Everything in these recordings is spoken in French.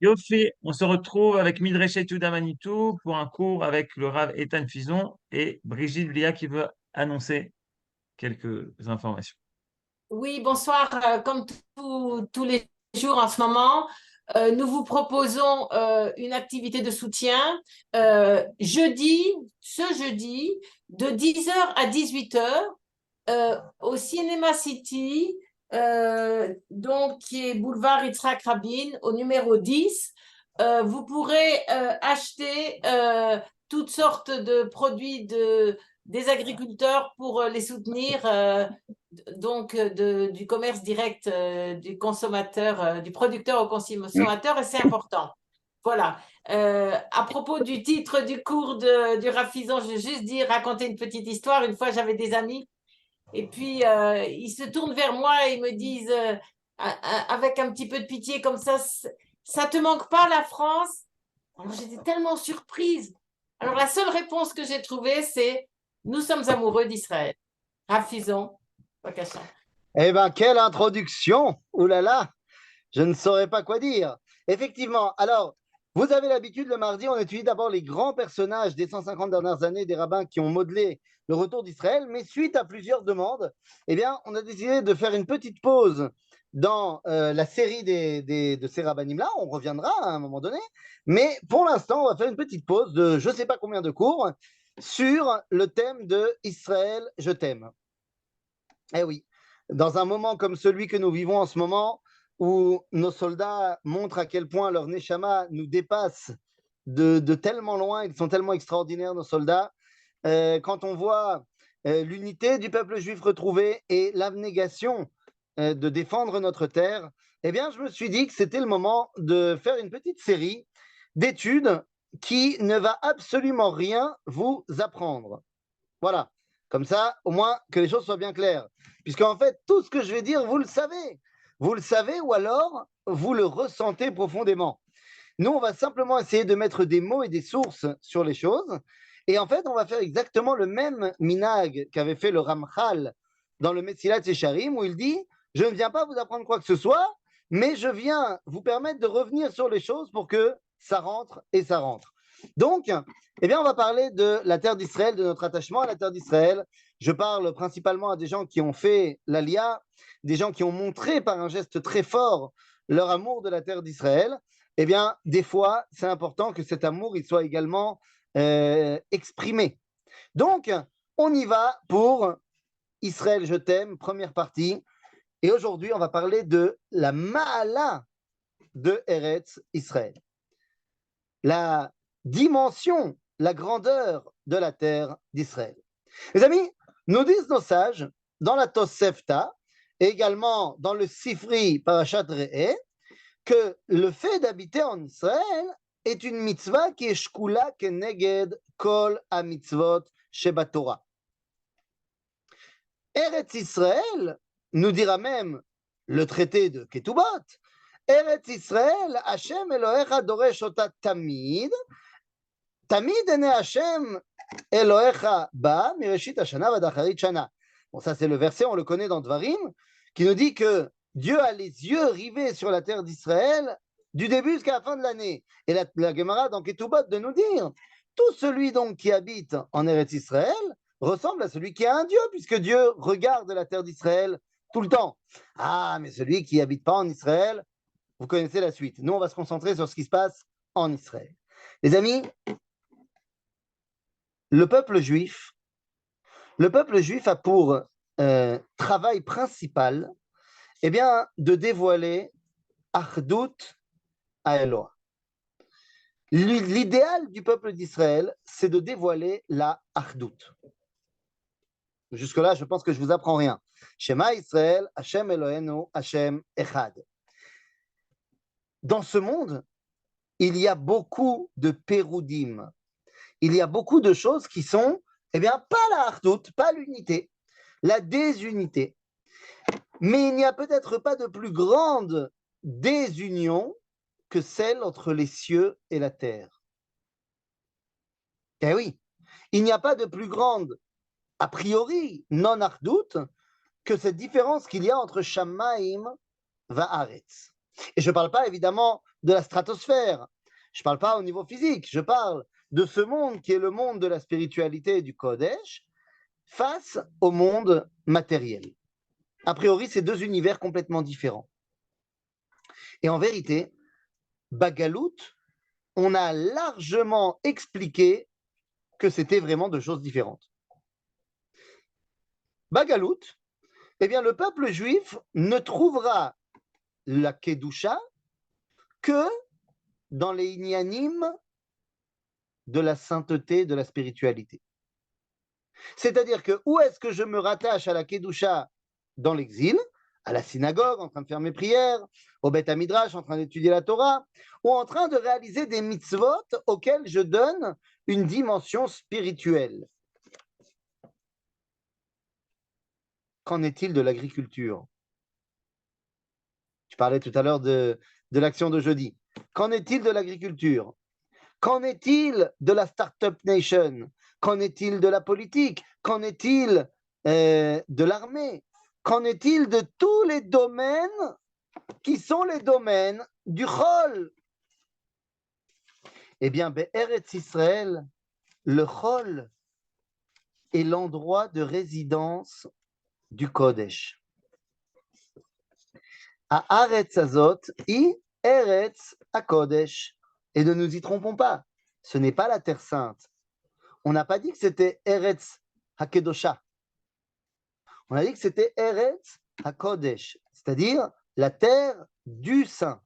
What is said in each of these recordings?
Yofi, on se retrouve avec Midreshet Yehuda Manitou pour un cours avec le Rav Ethan Fison et Brigitte Lia qui veut annoncer quelques informations. Oui, bonsoir. Comme tous les jours en ce moment, nous vous proposons une activité de soutien ce jeudi, de 10 heures à 18 heures au Cinéma City, donc qui est boulevard Yitzhak Rabin, au numéro 10. Vous pourrez acheter toutes sortes de produits des agriculteurs pour les soutenir. Donc du commerce direct du consommateur, du producteur au consommateur, et c'est important. Voilà. À propos du titre du cours du Rafizan, je vais juste raconter une petite histoire. Une fois, j'avais des amis et puis ils se tournent vers moi et ils me disent avec un petit peu de pitié comme ça te manque pas la France? Alors j'étais tellement surprise. Alors la seule réponse que j'ai trouvée, c'est nous sommes amoureux d'Israël. Rafizan. Eh bien, quelle introduction! Ouh là là, je ne saurais pas quoi dire. Effectivement, alors, vous avez l'habitude, le mardi, on étudie d'abord les grands personnages des 150 dernières années des rabbins qui ont modelé le retour d'Israël, mais suite à plusieurs demandes, eh bien, on a décidé de faire une petite pause dans la série de ces rabbinim-là. On reviendra à un moment donné, mais pour l'instant, on va faire une petite pause de je ne sais pas combien de cours sur le thème de Israël, je t'aime. Eh oui, dans un moment comme celui que nous vivons en ce moment, où nos soldats montrent à quel point leur neshama nous dépasse de tellement loin, ils sont tellement extraordinaires, nos soldats, quand on voit l'unité du peuple juif retrouvée et l'abnégation de défendre notre terre, eh bien, je me suis dit que c'était le moment de faire une petite série d'études qui ne va absolument rien vous apprendre. Voilà. Comme ça, au moins que les choses soient bien claires. Puisqu'en fait, tout ce que je vais dire, vous le savez. Vous le savez ou alors vous le ressentez profondément. Nous, on va simplement essayer de mettre des mots et des sources sur les choses. Et en fait, on va faire exactement le même minag qu'avait fait le Ramchal dans le Messilat Yesharim, où il dit, je ne viens pas vous apprendre quoi que ce soit, mais je viens vous permettre de revenir sur les choses pour que ça rentre et ça rentre. Donc, eh bien, on va parler de la terre d'Israël, de notre attachement à la terre d'Israël. Je parle principalement à des gens qui ont fait l'Alia, des gens qui ont montré par un geste très fort leur amour de la terre d'Israël. Eh bien, des fois, c'est important que cet amour il soit également exprimé. Donc, on y va pour Israël, je t'aime, première partie. Et aujourd'hui, on va parler de la Ma'ala de Eretz Israël. La dimension, la grandeur de la terre d'Israël. Les amis, nous disent nos sages, dans la Tosefta, et également dans le Sifri Parashat Re'eh, que le fait d'habiter en Israël est une mitzvah qui est shkula keneged kol ha-mitzvot shebatorah. Eretz Israël, nous dira même le traité de Ketubot, Eretz Israël, Hashem Elohecha doresh ota tamid, tamid ene Hashem Elohecha ba mireshit hashana vad acharit shana. Bon, ça c'est le verset, on le connaît dans Dvarim, qui nous dit que Dieu a les yeux rivés sur la terre d'Israël du début jusqu'à la fin de l'année. Et la Gemara dans Ketubot de nous dire, tout celui donc qui habite en Eretz Israël ressemble à celui qui a un Dieu, puisque Dieu regarde la terre d'Israël tout le temps. Ah, mais celui qui n'habite pas en Israël, vous connaissez la suite. Nous, on va se concentrer sur ce qui se passe en Israël. Les amis, le peuple juif a pour travail principal eh bien, de dévoiler Achdut à Eloah. L'idéal du peuple d'Israël, c'est de dévoiler la Achdut. Jusque-là, je pense que je ne vous apprends rien. Shema Israël, Hashem Eloheinu, Hashem Echad. Dans ce monde, il y a beaucoup de péroudim. Il y a beaucoup de choses qui sont, eh bien, pas la Achdut, pas l'unité, la désunité. Mais il n'y a peut-être pas de plus grande désunion que celle entre les cieux et la terre. Eh oui, il n'y a pas de plus grande, a priori, non-Achdut, que cette différence qu'il y a entre Shamaim va Haaretz. Et je ne parle pas évidemment de la stratosphère, je ne parle pas au niveau physique, je parle de ce monde qui est le monde de la spiritualité et du Kodesh face au monde matériel. A priori, c'est deux univers complètement différents. Et en vérité, Bagalout, on a largement expliqué que c'était vraiment deux choses différentes. Bagalout, eh bien, le peuple juif ne trouvera la Kedusha que dans les inyanim de la sainteté, de la spiritualité. C'est-à-dire que où est-ce que je me rattache à la Kedusha dans l'exil, à la synagogue en train de faire mes prières, au Beth Midrash en train d'étudier la Torah, ou en train de réaliser des mitzvot auxquels je donne une dimension spirituelle. Qu'en est-il de l'agriculture? Je parlais tout à l'heure de l'action de jeudi. Qu'en est-il de l'agriculture? Qu'en est-il de la Startup Nation? Qu'en est-il de la politique? Qu'en est-il de l'armée? Qu'en est-il de tous les domaines qui sont les domaines du Chol? Eh bien, Eretz Israël, le Chol est l'endroit de résidence du Kodesh. À Aretz Azot, I Eretz HaKodesh. Et ne nous y trompons pas, ce n'est pas la Terre Sainte. On n'a pas dit que c'était Eretz HaKedosha. On a dit que c'était Eretz HaKodesh, c'est-à-dire la terre du Saint.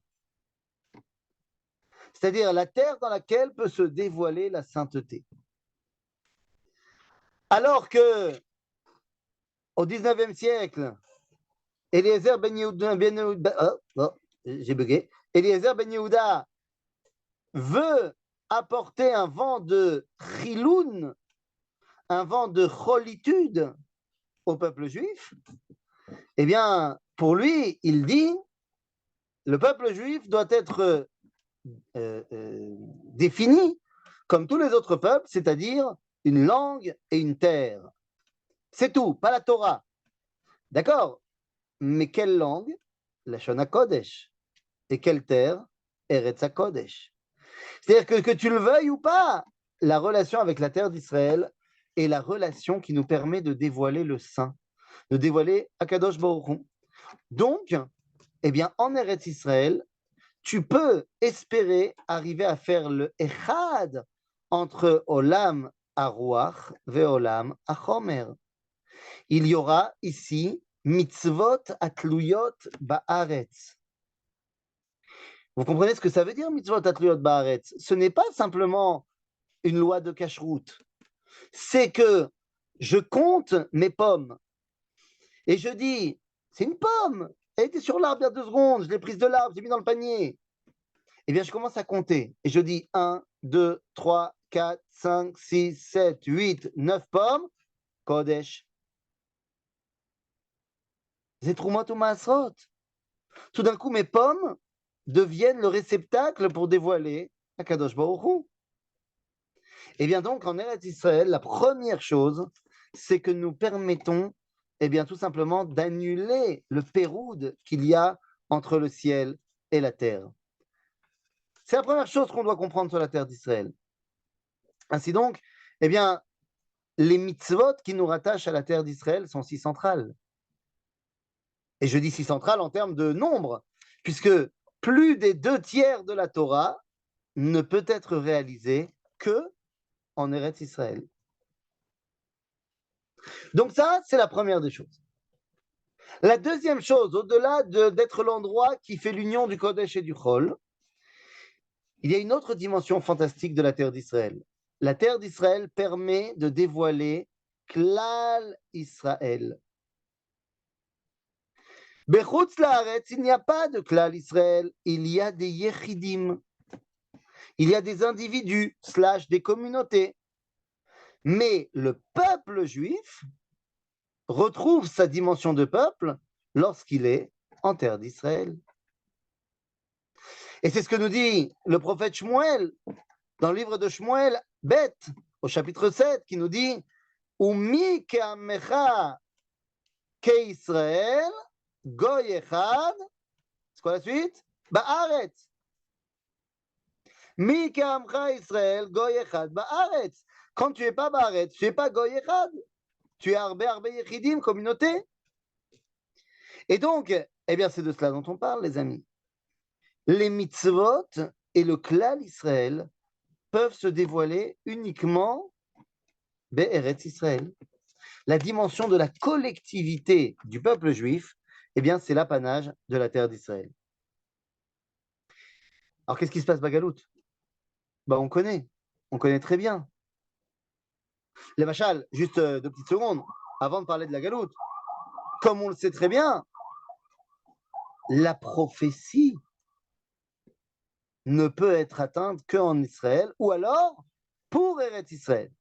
C'est-à-dire la terre dans laquelle peut se dévoiler la sainteté. Alors que au XIXe siècle, Eliezer ben Yehuda, Eliezer ben Yehuda veut apporter un vent de chiloun, un vent de cholitude au peuple juif, eh bien, pour lui, il dit, le peuple juif doit être défini comme tous les autres peuples, c'est-à-dire une langue et une terre. C'est tout, pas la Torah. D'accord? Mais quelle langue? La Shona Kodesh. Et quelle terre? Eretz HaKodesh. C'est-à-dire que tu le veuilles ou pas, la relation avec la terre d'Israël est la relation qui nous permet de dévoiler le Saint, de dévoiler Akadosh Baruch Hu. Donc, eh bien, en Eretz Israël, tu peux espérer arriver à faire le Echad entre Olam Aruach et Olam Achomer. Il y aura ici mitzvot atluyot ba'aretz. Vous comprenez ce que ça veut dire, mitzvot atluyot ba'aretz? Ce n'est pas simplement une loi de cacheroute. C'est que je compte mes pommes et je dis, c'est une pomme, elle était sur l'arbre il y a 2 secondes, je l'ai prise de l'arbre, j'ai mis dans le panier. Eh bien, je commence à compter et je dis 1, 2, 3, 4, 5, 6, 7, 8, 9 pommes, Kodesh. Zetrumot ou Maasrot. Tout d'un coup, mes pommes deviennent le réceptacle pour dévoiler Akadosh Baruch Hu. Eh bien, donc, en Eretz Israël, la première chose, c'est que nous permettons, eh bien, tout simplement d'annuler le péroud qu'il y a entre le ciel et la terre. C'est la première chose qu'on doit comprendre sur la terre d'Israël. Ainsi donc, eh bien, les mitzvot qui nous rattachent à la terre d'Israël sont si centrales. Et je dis si centrales en termes de nombre, puisque plus des 2/3 de la Torah ne peut être réalisé que en Eretz Israël. Donc ça, c'est la première des choses. La deuxième chose, au-delà d'être l'endroit qui fait l'union du Kodesh et du Chol, il y a une autre dimension fantastique de la terre d'Israël. La terre d'Israël permet de dévoiler Klal Israël. Bechutz laaretz, il n'y a pas de Klal Israël, il y a des Yechidim. Il y a des individus, / des communautés. Mais le peuple juif retrouve sa dimension de peuple lorsqu'il est en terre d'Israël. Et c'est ce que nous dit le prophète Shmuel dans le livre de Shmuel, Bet, au chapitre 7, qui nous dit Umi ke'amecha ke'Israël, goy echad. C'est quoi la suite? Ba'aretz. Mi ka'amcha Israël, goy echad ba'aretz. Quand tu n'es pas ba'aretz, tu n'es pas goy echad. Tu es arbe yechidim, communauté. Et donc, eh bien, c'est de cela dont on parle, les amis. Les mitzvot et le klal Israël peuvent se dévoiler uniquement be'eretz Israël. La dimension de la collectivité du peuple juif, eh bien, c'est l'apanage de la terre d'Israël. Alors, qu'est-ce qui se passe, Bagalout? On connaît très bien. Les machal, juste 2 petites secondes, avant de parler de la galoute, comme on le sait très bien, la prophétie ne peut être atteinte qu'en Israël, ou alors pour Eretz Israël.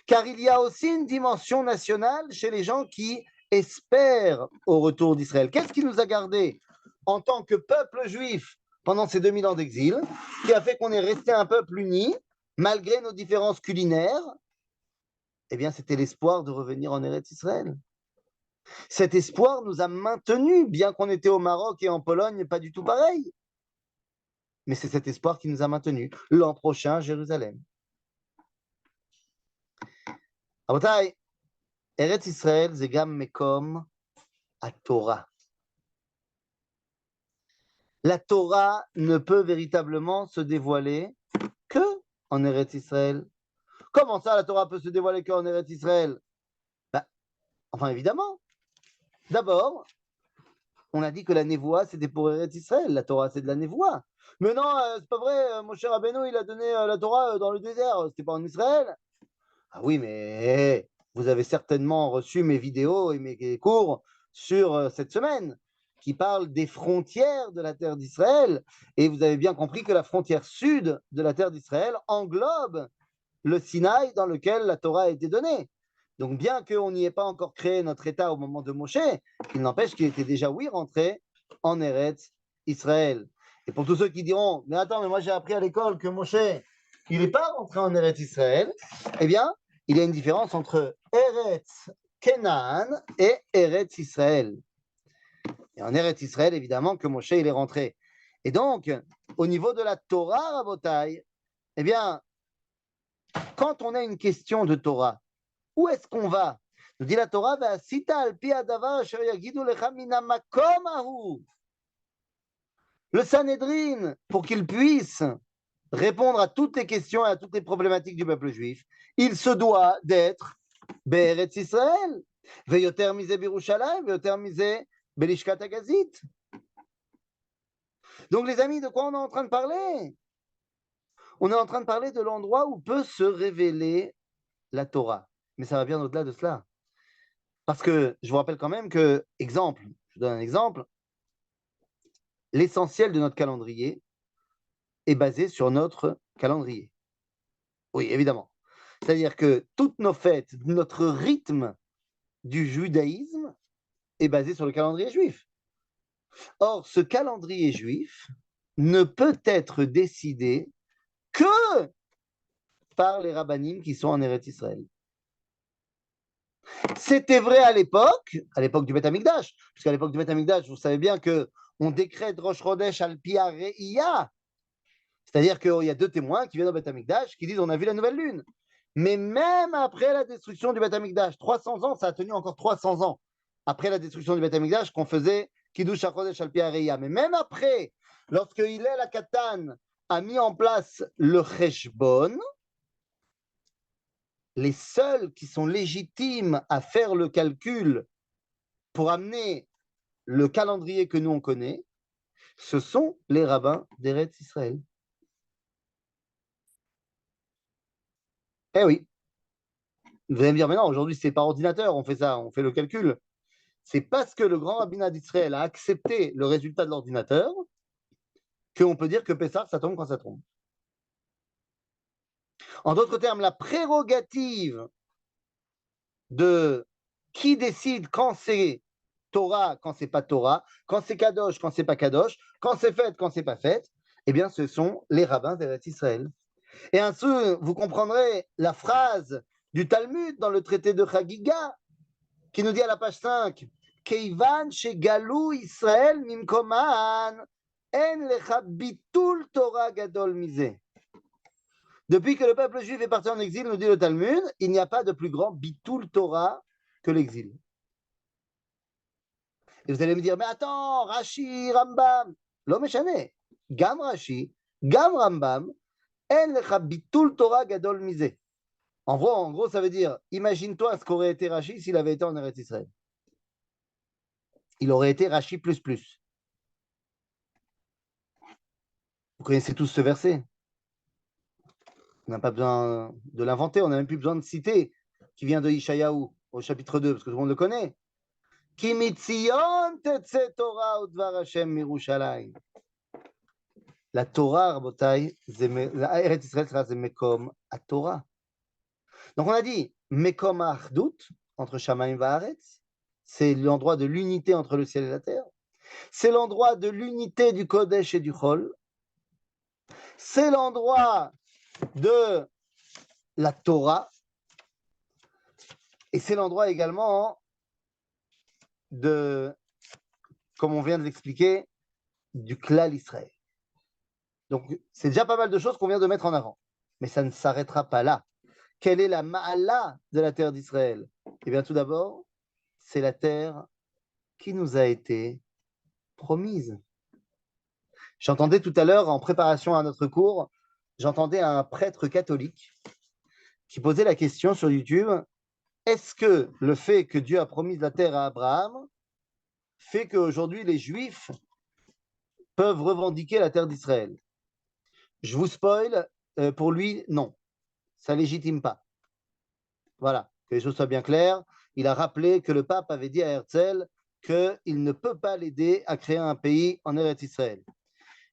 Car il y a aussi une dimension nationale chez les gens qui espèrent au retour d'Israël. Qu'est-ce qui nous a gardés en tant que peuple juif pendant ces 2000 ans d'exil, qui a fait qu'on est resté un peuple uni, malgré nos différences culinaires? Eh bien, c'était l'espoir de revenir en Eretz Israël. Cet espoir nous a maintenus, bien qu'on était au Maroc et en Pologne, pas du tout pareil. Mais c'est cet espoir qui nous a maintenus. L'an prochain, Jérusalem. Rabotai, Eretz Israël, c'est gam mekom à Torah. La Torah ne peut véritablement se dévoiler que en Eretz Israël. Comment ça, la Torah peut se dévoiler qu'en Eretz Israël? Enfin, évidemment. D'abord, on a dit que la névoie, c'était pour Eretz Israël. La Torah, c'est de la névoie. Mais non, c'est pas vrai. Mon cher Rabbeinu, il a donné la Torah dans le désert. C'était pas en Israël. Ah oui, mais vous avez certainement reçu mes vidéos et mes cours sur cette semaine qui parlent des frontières de la terre d'Israël. Et vous avez bien compris que la frontière sud de la terre d'Israël englobe le Sinaï dans lequel la Torah a été donnée. Donc, bien qu'on n'y ait pas encore créé notre État au moment de Moshe, il n'empêche qu'il était déjà, oui, rentré en Eretz Israël. Et pour tous ceux qui diront, mais attends, mais moi j'ai appris à l'école que Moshe, il n'est pas rentré en Eretz Israël, eh bien, il y a une différence entre Eretz Canaan et Eretz Israël. Et en Eretz Israël, évidemment, que Moshe, il est rentré. Et donc, au niveau de la Torah, Rabotai, eh bien, quand on a une question de Torah, où est-ce qu'on va? Nous dit la Torah, le Sanhédrin, pour qu'il puisse répondre à toutes les questions et à toutes les problématiques du peuple juif, il se doit d'être Be'eretz Israël. Veyoter misé Birushalayim, veyoter misé Belishkat Agazit. Donc, les amis, de quoi on est en train de parler? On est en train de parler de l'endroit où peut se révéler la Torah. Mais ça va bien au-delà de cela. Parce que je vous rappelle quand même que, exemple, je donne un exemple, l'essentiel de notre calendrier est basé sur notre calendrier. Oui, évidemment. C'est-à-dire que toutes nos fêtes, notre rythme du judaïsme est basé sur le calendrier juif. Or, ce calendrier juif ne peut être décidé que par les rabbinim qui sont en Eretz Israël. C'était vrai à l'époque du Beth Amikdash, puisqu'à l'époque du Beth Amikdash, vous savez bien qu'on décrète Rosh Chodesh al Pia Re'iyah, c'est-à-dire qu'il y a 2 témoins qui viennent au Beth Amikdash qui disent on a vu la nouvelle lune. Mais même après la destruction du Beth Amikdash, 300 ans, ça a tenu encore 300 ans après la destruction du Beth Amikdash qu'on faisait Kiddush HaChodesh al Pia Re'iyah. Mais même après, lorsque Hillel HaKatan a mis en place le Cheshbon, les seuls qui sont légitimes à faire le calcul pour amener le calendrier que nous on connaît, ce sont les rabbins d'Eretz Israël. Eh oui. Vous allez me dire, mais non, aujourd'hui c'est par ordinateur, on fait ça, on fait le calcul. C'est parce que le grand rabbinat d'Israël a accepté le résultat de l'ordinateur qu'on peut dire que Pessah, ça tombe quand ça tombe. En d'autres termes, la prérogative de qui décide quand c'est Torah, quand c'est pas Torah, quand c'est Kadosh, quand c'est pas Kadosh, quand c'est fête, quand c'est pas fête, eh bien, ce sont les rabbins d'Eretz Israël. Et ainsi, vous comprendrez la phrase du Talmud dans le traité de Chagiga, qui nous dit à la page 5, Keivan shegalu Israël mimkoman En lecha bitul Torah gadol misé. Depuis que le peuple juif est parti en exil, nous dit le Talmud, il n'y a pas de plus grand bitul Torah que l'exil. Et vous allez me dire, mais attends, Rashi, Rambam, lo meshane, gam Rashi, gam Rambam, en lecha bitul Torah gadol misé. En gros, ça veut dire, imagine-toi ce qu'aurait été Rashi s'il avait été en Eretz Israël. Il aurait été Rashi plus plus. Vous connaissez tous ce verset. On n'a pas besoin de l'inventer, on n'a même plus besoin de citer, qui vient de Ishayahu, au chapitre 2, parce que tout le monde le connaît. Ki mitzion tetze Torah udvar Hashem mirushalayim. La Torah, Rabotai, la Eretz Israël sera Mekom à Torah. Donc on a dit Mekom Achdut, entre Shamaim Vaaretz, c'est l'endroit de l'unité entre le ciel et la terre. C'est l'endroit de l'unité du Kodesh et du Chol. C'est l'endroit de la Torah. Et c'est l'endroit également de, comme on vient de l'expliquer, du Klal Israël. Donc, c'est déjà pas mal de choses qu'on vient de mettre en avant. Mais ça ne s'arrêtera pas là. Quelle est la ma'ala de la terre d'Israël? Eh bien, tout d'abord, c'est la terre qui nous a été promise. J'entendais tout à l'heure, en préparation à notre cours, j'entendais un prêtre catholique qui posait la question sur YouTube, est-ce que le fait que Dieu a promis la terre à Abraham fait qu'aujourd'hui les Juifs peuvent revendiquer la terre d'Israël? Je vous spoil, pour lui, non. Ça ne légitime pas. Voilà, que les choses soient bien claires. Il a rappelé que le pape avait dit à Herzl qu'il ne peut pas l'aider à créer un pays en Eretz Israël.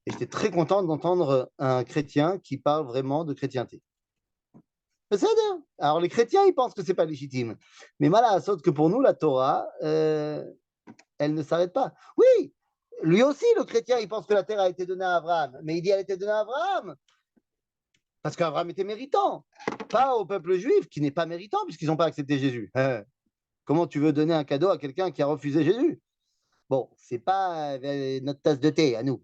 Et j'étais très content d'entendre un chrétien qui parle vraiment de chrétienté. Alors les chrétiens, ils pensent que ce n'est pas légitime. Mais malheur que pour nous, la Torah, elle ne s'arrête pas. Oui, lui aussi, le chrétien, il pense que la terre a été donnée à Abraham. Mais il dit qu'elle a été donnée à Abraham parce qu'Abraham était méritant. Pas au peuple juif qui n'est pas méritant puisqu'ils n'ont pas accepté Jésus. Comment tu veux donner un cadeau à quelqu'un qui a refusé Jésus? Bon, ce n'est pas notre tasse de thé à nous.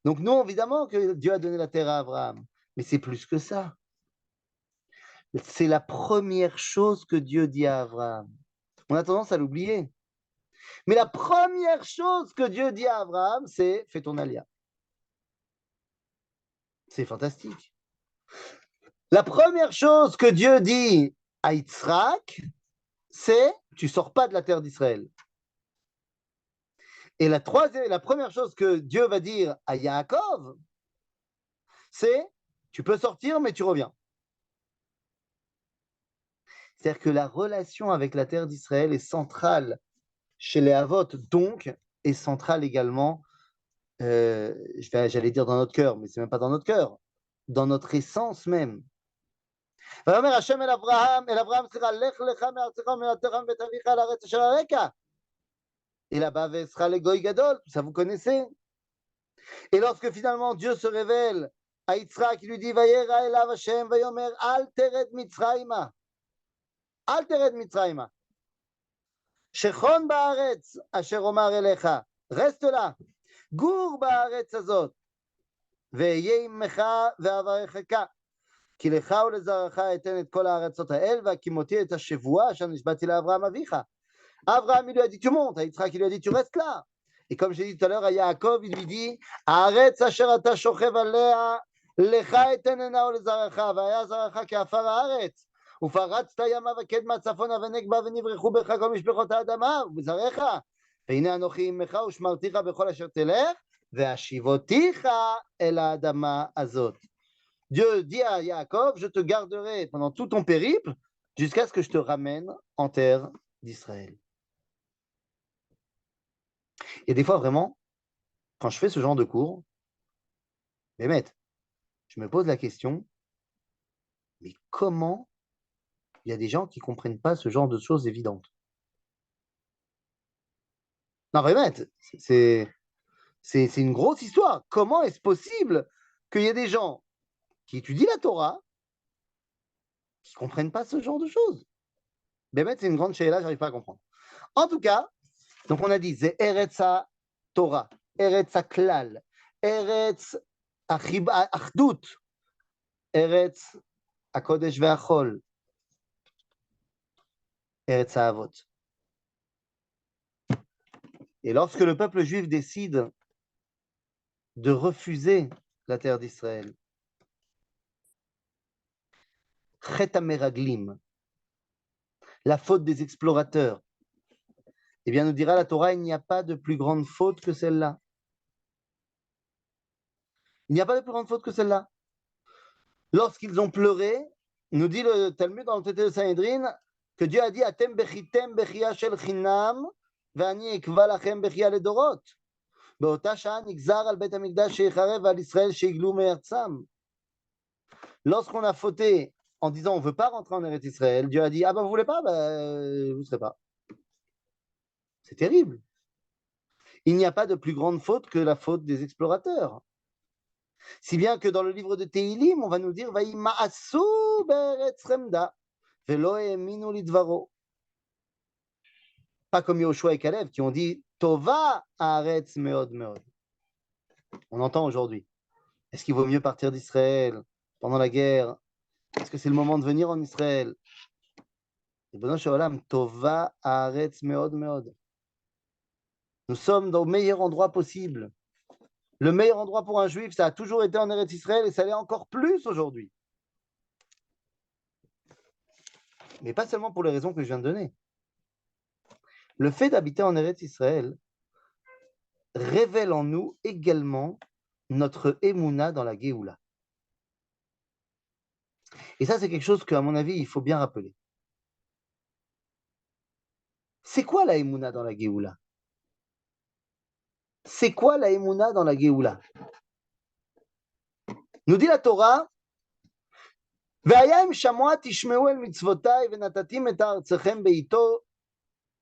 Donc nous, évidemment que Dieu a donné la terre à Abraham. Mais c'est plus que ça. C'est la première chose que Dieu dit à Abraham. On a tendance à l'oublier. Mais la première chose que Dieu dit à Abraham, c'est fais ton alia. C'est fantastique. La première chose que Dieu dit à Yitzhak, c'est tu sors pas de la terre d'Israël. Et la première chose que Dieu va dire à Yaakov, c'est tu peux sortir, mais tu reviens. C'est-à-dire que la relation avec la terre d'Israël est centrale chez les Havot, donc est centrale également, j'allais dire dans notre cœur, mais c'est même pas dans notre cœur, dans notre essence même. Et là-bas, sera le Goy Gadol, ça vous connaissez. Et lorsque finalement Dieu se révèle à Yitzhak, il lui dit Vayera elav Hashem vayomer al tered Mitzrayma. Al tered Mitzrayma. Shechon ba'aretz asher omar elecha. Reste là. Gur ba'aretz azot. Ve'yeh immecha ve'avarecheka. כי לך ולזרעך אתן את כל הארצות האל, והקימותי את השבועה אשר נשבעתי לאברהם אביך. Abraham, il lui a dit, tu montes. À Yitzhak, il lui a dit, tu restes là. Et comme j'ai dit tout à l'heure, à Yaakov, il lui dit, הארץ אשר אתה שוכב עליה, לך אתננה ולזרעך, והיה זרעך כעפר הארץ. ופרצת ימה וקדמה צפונה ונגבה, ונברחו בך כל משפחות האדמה, ובזרעך. והנה אנוכי עמך ושמרתיך בכל אשר תלך, והשיבותיך אל האדמה הזאת. Dieu dit à Yaakov, je te garderai pendant tout ton périple jusqu'à ce que je te ramène en terre d'Israël. Et des fois, vraiment, quand je fais ce genre de cours, je me pose la question, mais comment il y a des gens qui ne comprennent pas ce genre de choses évidentes? Non, vraiment, c'est une grosse histoire. Comment est-ce possible qu'il y ait des gens qui étudient la Torah, qui ne comprennent pas ce genre de choses? Bémet, c'est une grande chéla, je n'arrive pas à comprendre. En tout cas, donc on a dit, c'est Eretz Torah, Eretz Klal, Eretz Achdut, Eretz Hakodesh ve'achol, Eretz Avot. Et lorsque le peuple juif décide de refuser la terre d'Israël, Chet HaMeraglim, la faute des explorateurs, eh bien, nous dira la Torah, il n'y a pas de plus grande faute que celle-là. Il n'y a pas de plus grande faute que celle-là. Lorsqu'ils ont pleuré, nous dit le Talmud dans le traité de Sanhedrin, que Dieu a dit Atem bechitem bechia shel chinam, ve'ani ekva lachem bechia ledorot. באותה שעה נגזר על בית המקדש שיחרב ועל ישראל שיגלו מארצם. Lorsqu'on a fauté en disant on ne veut pas rentrer en Eretz Israël, Dieu a dit ah ben vous voulez pas, ben, vous ne serez pas. C'est terrible. Il n'y a pas de plus grande faute que la faute des explorateurs. Si bien que dans le livre de Tehilim, on va nous dire Vayi ma'asu be'eretz remda ve'lo ha'eminu lidvaro. Pas comme Yoshua et Caleb qui ont dit Tova haaretz meod meod. On entend aujourd'hui. Est-ce qu'il vaut mieux partir d'Israël pendant la guerre? Est-ce que c'est le moment de venir en Israël? Ribono shel olam, Tova haaretz meod meod. Nous sommes dans le meilleur endroit possible. Le meilleur endroit pour un juif, ça a toujours été en Eretz Israël et ça l'est encore plus aujourd'hui. Mais pas seulement pour les raisons que je viens de donner. Le fait d'habiter en Eretz Israël révèle en nous également notre émouna dans la Géoula. Et ça, c'est quelque chose qu'à mon avis, il faut bien rappeler. C'est quoi la émouna dans la Géoula? C'est quoi la émouna dans la Géoula? Nous dit la Torah,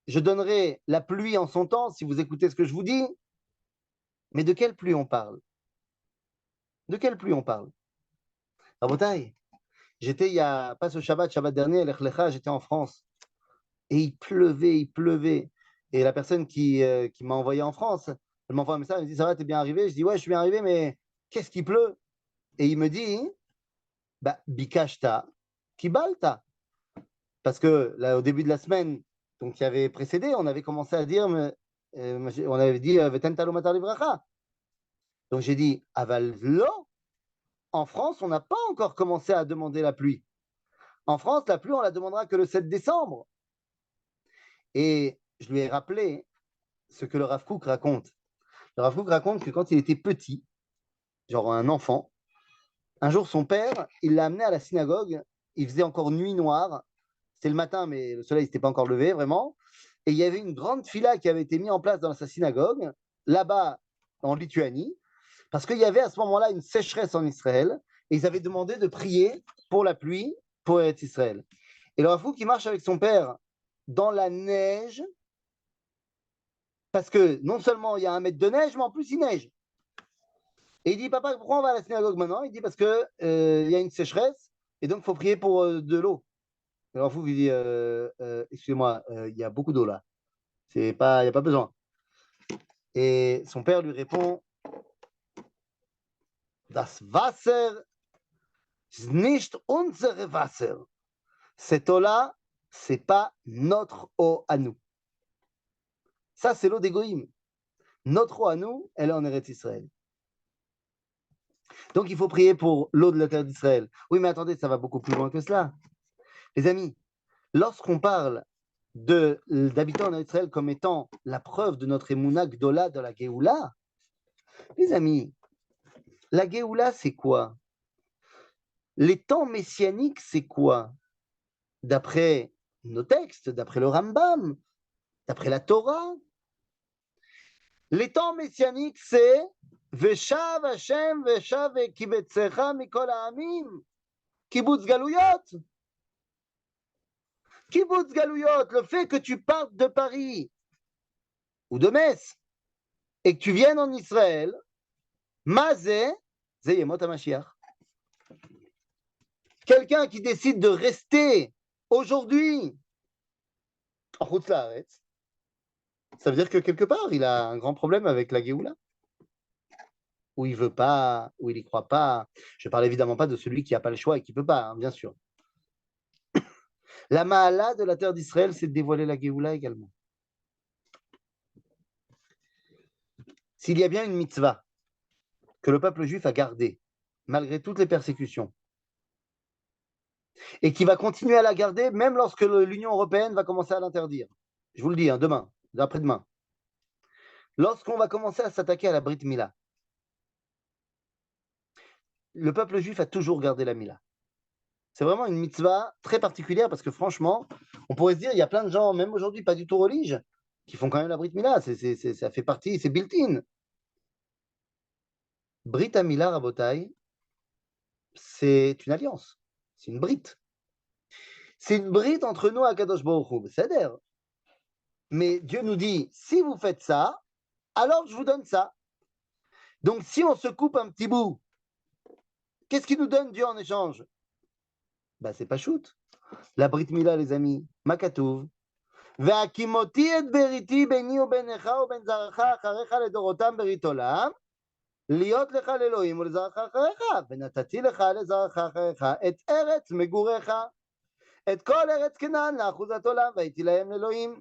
je donnerai la pluie en son temps, si vous écoutez ce que je vous dis. Mais de quelle pluie on parle? De quelle pluie on parle? Rabotai, j'étais il y a, pas ce Shabbat dernier, Lech Lecha, j'étais en France. Et il pleuvait, il pleuvait. Et la personne qui m'a envoyé en France, elle m'envoie un message, elle me dit, ça va, t'es bien arrivé? Je dis, ouais, je suis bien arrivé, mais qu'est-ce qui pleut? Et il me dit, bah, bikashta, kibalta. Parce que là, au début de la semaine, donc qui avait précédé, on avait commencé à dire, on avait dit, veten talo matar livracha. Donc j'ai dit, aval lo, en France, on n'a pas encore commencé à demander la pluie. En France, la pluie, on la demandera que le 7 décembre. Et je lui ai rappelé ce que le Rav Kook raconte. Le Rav Kook raconte que quand il était petit, genre un enfant, un jour son père, il l'a amené à la synagogue, il faisait encore nuit noire, c'était le matin, mais le soleil n'était pas encore levé vraiment, et il y avait une grande fila qui avait été mise en place dans sa synagogue, là-bas en Lituanie, parce qu'il y avait à ce moment-là une sécheresse en Israël, et ils avaient demandé de prier pour la pluie, pour Israël. Et le Rav Kook, il marche avec son père dans la neige, parce que non seulement il y a 1 mètre de neige, mais en plus il neige. Et il dit, papa, pourquoi on va à la synagogue maintenant? Il dit, parce qu'il y a une sécheresse, et donc il faut prier pour de l'eau. Alors vous, il dit, excusez-moi, il y a beaucoup d'eau là. Il n'y a pas besoin. Et son père lui répond, Das Wasser ist nicht unsere Wasser. Cette eau-là, c'est pas notre eau à nous. Ça, c'est l'eau des Goïm. Notre eau à nous, elle est en Eretz Israël. Donc, il faut prier pour l'eau de la terre d'Israël. Oui, mais attendez, ça va beaucoup plus loin que cela. Les amis, lorsqu'on parle d'habiter en Israël comme étant la preuve de notre émouna gdola de la Géoula, les amis, la Géoula, c'est quoi? Les temps messianiques, c'est quoi? D'après nos textes, d'après le Rambam, d'après la Torah, les temps messianiques, c'est Veshav Hashem, Veshav Kibetzecha Mikol Ha'amim, Kibbutz Galouyot. Kibbutz Galouyot, le fait que tu partes de Paris ou de Metz et que tu viennes en Israël, Mazé, Zeyemot HaMashiach. Quelqu'un qui décide de rester aujourd'hui en route la arrête, ça veut dire que quelque part, il a un grand problème avec la Géoula. où il veut pas, où il y croit pas. Je parle évidemment pas de celui qui n'a pas le choix et qui peut pas, hein, bien sûr. La Mahala de la terre d'Israël, c'est de dévoiler la Géoula également. S'il y a bien une mitzvah que le peuple juif a gardée, malgré toutes les persécutions, et qui va continuer à la garder même lorsque l'Union européenne va commencer à l'interdire. Je vous le dis, hein, demain, après-demain. Lorsqu'on va commencer à s'attaquer à la Brit Mila, le peuple juif a toujours gardé la Mila. C'est vraiment une mitzvah très particulière parce que franchement, on pourrait se dire, il y a plein de gens, même aujourd'hui pas du tout religieux, qui font quand même la Brit Mila. Ça fait partie, c'est built-in. Brit Mila, Rabotai, c'est une alliance. C'est une Brit. C'est une Brit entre nous à Kadosh Baruch Hu. C'est-à-dire, mais Dieu nous dit, si vous faites ça, alors je vous donne ça. Donc si on se coupe un petit bout, qu'est-ce qu'il nous donne Dieu en échange? Bah c'est pas shoot. La Brit Mila, les amis, Makatouv. והקימותי את בריתי ביני וביניך ובין זרעך אחריך לדורותם ברית עולם, להיות לך לאלוהים ולזרעך אחריך, ונתתי לך לזרעך אחריך את ארץ מגוריך, את כל ארץ כנען לאחוזת עולם, והייתי להם לאלוהים.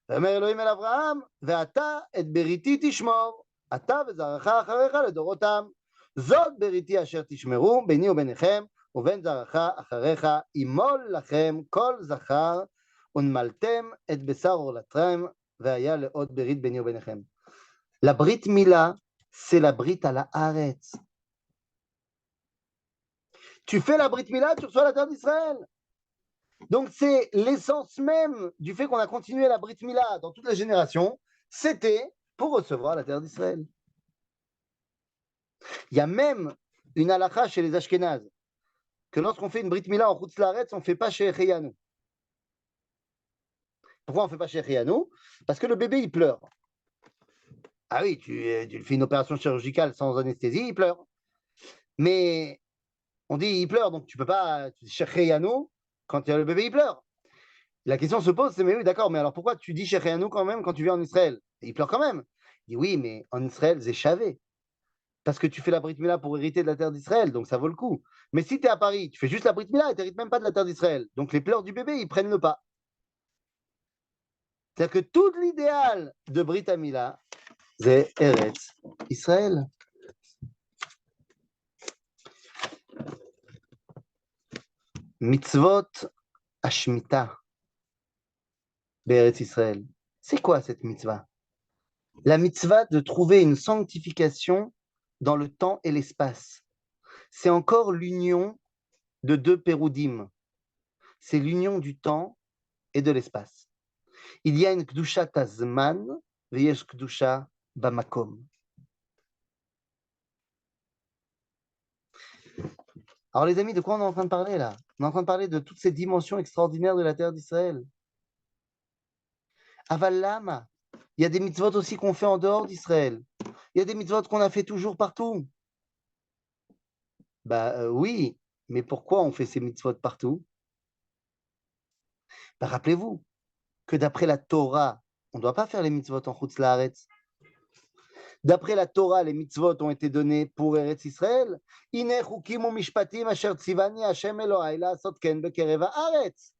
ואומר אלוהים אל אברהם, ואתה את בריתי תשמור, אתה וזרעך אחריך לדורותם. זאת בריתי אשר תשמרו ביני וביניכם, ובין זרעך אחריך, ימול לכם כל זכר, ונמלתם את בשר עורלתכם, והיה לעוד ברית ביני וביניכם. La Brit Mila, c'est la Brit à la Haaretz. Tu fais la Brit Mila, tu reçois la terre d'Israël. Donc c'est l'essence même du fait qu'on a continué la Brit Mila dans toutes les générations, c'était pour recevoir la terre d'Israël. Il y a même une halakha chez les Ashkénazes, que lorsqu'on fait une Brit Mila en Chutz Laaretz, on ne fait pas chez Echeyanu. Pourquoi on ne fait pas chez Echeyanu? Parce que le bébé, il pleure. Ah oui, tu fais une opération chirurgicale sans anesthésie, il pleure. Mais on dit il pleure, donc tu peux pas Echeyanu quand le bébé, il pleure. La question se pose, c'est mais oui, d'accord, mais alors pourquoi tu dis Echeyanu quand même quand tu viens en Israël? Et il pleure quand même. Il dit oui, mais en Israël, c'est chavé. Parce que tu fais la Brit Mila pour hériter de la terre d'Israël, donc ça vaut le coup. Mais si tu es à Paris, tu fais juste la Brit Mila et tu n'hérites même pas de la terre d'Israël. Donc les pleurs du bébé, ils prennent le pas. C'est-à-dire que tout l'idéal de Brit Mila, c'est Eretz Israël. Mitzvot Ashmita Be'eretz Israël. C'est quoi cette mitzvah? La mitzvah de trouver une sanctification dans le temps et l'espace. C'est encore l'union de deux péroudim. C'est l'union du temps et de l'espace. Il y a une Kedusha Tazman, veyesh Kedusha Bamakom. Alors les amis, de quoi on est en train de parler là? On est en train de parler de toutes ces dimensions extraordinaires de la terre d'Israël. Aval Lama, il y a des mitzvot aussi qu'on fait en dehors d'Israël. Il y a des mitzvot qu'on a fait toujours partout. Oui, mais pourquoi on fait ces mitzvot partout? Rappelez-vous que d'après la Torah, on ne doit pas faire les mitzvot en Chutz Laaretz. D'après la Torah, les mitzvot ont été donnés pour Eretz Israël. Hine chukim umishpatim asher tzivani Hashem Elohai la'asot ken bekerev haaretz.